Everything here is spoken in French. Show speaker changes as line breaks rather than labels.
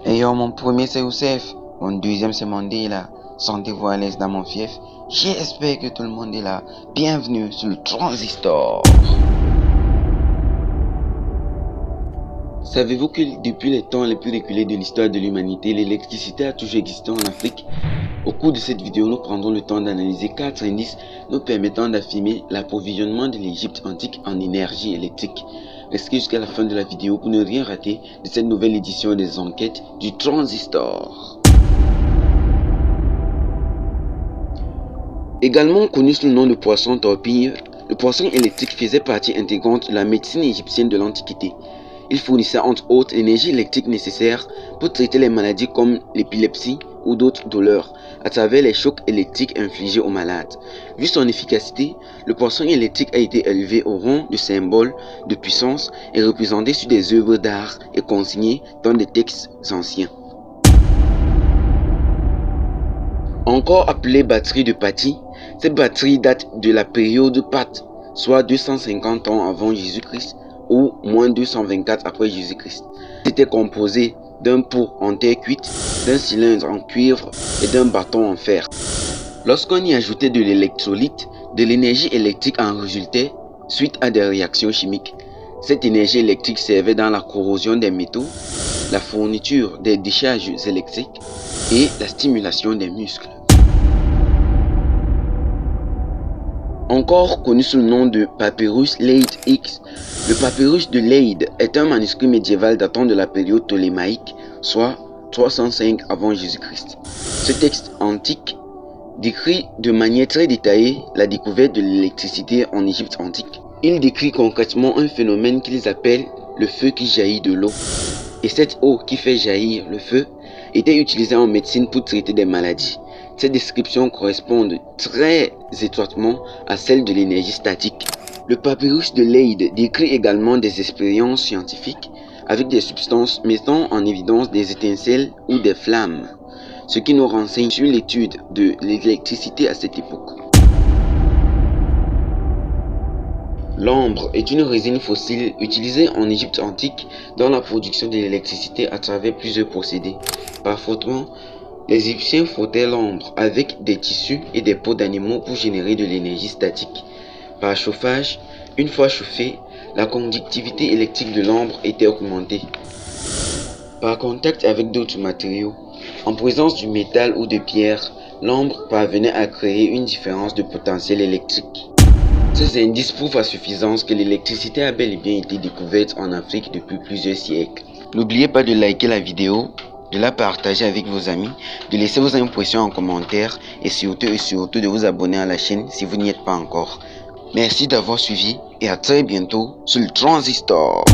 Et yo, mon premier c'est Youssef, mon deuxième c'est Mandela. Sentez-vous à l'aise dans mon fief. J'espère que tout le monde est là. Bienvenue sur le Transistor. Savez-vous que depuis les temps les plus reculés de l'histoire de l'humanité, l'électricité a toujours existé en Afrique? Au cours de cette vidéo, nous prendrons le temps d'analyser 4 indices nous permettant d'affirmer l'approvisionnement de l'Égypte antique en énergie électrique. Restez jusqu'à la fin de la vidéo pour ne rien rater de cette nouvelle édition des enquêtes du Transistor. Également connu sous le nom de poisson torpille, le poisson électrique faisait partie intégrante de la médecine égyptienne de l'Antiquité. Il fournissait entre autres l'énergie électrique nécessaire pour traiter les maladies comme l'épilepsie ou d'autres douleurs à travers les chocs électriques infligés aux malades. Vu son efficacité, le poisson électrique a été élevé au rang de symbole de puissance et représenté sur des œuvres d'art et consigné dans des textes anciens. Encore appelée batterie de Patti, cette batterie date de la période Pâte, soit 250 ans avant Jésus-Christ ou moins 224 après Jésus-Christ. C'était composé d'un pot en terre cuite, d'un cylindre en cuivre et d'un bâton en fer. Lorsqu'on y ajoutait de l'électrolyte, de l'énergie électrique en résultait suite à des réactions chimiques. Cette énergie électrique servait dans la corrosion des métaux, la fourniture des décharges électriques et la stimulation des muscles. Encore connu sous le nom de papyrus Leyde X, le papyrus de Leyde est un manuscrit médiéval datant de la période ptolémaïque, soit 305 avant Jésus-Christ. Ce texte antique décrit de manière très détaillée la découverte de l'électricité en Égypte antique. Il décrit concrètement un phénomène qu'ils appellent le feu qui jaillit de l'eau. Et cette eau qui fait jaillir le feu était utilisée en médecine pour traiter des maladies. Ces descriptions correspondent très étroitement à celles de l'énergie statique. Le papyrus de Leyde décrit également des expériences scientifiques avec des substances mettant en évidence des étincelles ou des flammes, ce qui nous renseigne sur l'étude de l'électricité à cette époque. L'ambre est une résine fossile utilisée en Égypte antique dans la production de l'électricité à travers plusieurs procédés. Par frottement, les Égyptiens frottaient l'ambre avec des tissus et des peaux d'animaux pour générer de l'énergie statique. Par chauffage, une fois chauffée, la conductivité électrique de l'ambre était augmentée. Par contact avec d'autres matériaux, en présence du métal ou de pierre, l'ambre parvenait à créer une différence de potentiel électrique. Ces indices prouvent à suffisance que l'électricité a bel et bien été découverte en Afrique depuis plusieurs siècles. N'oubliez pas de liker la vidéo, de la partager avec vos amis, de laisser vos impressions en commentaire et surtout de vous abonner à la chaîne si vous n'y êtes pas encore. Merci d'avoir suivi et à très bientôt sur le Transistor.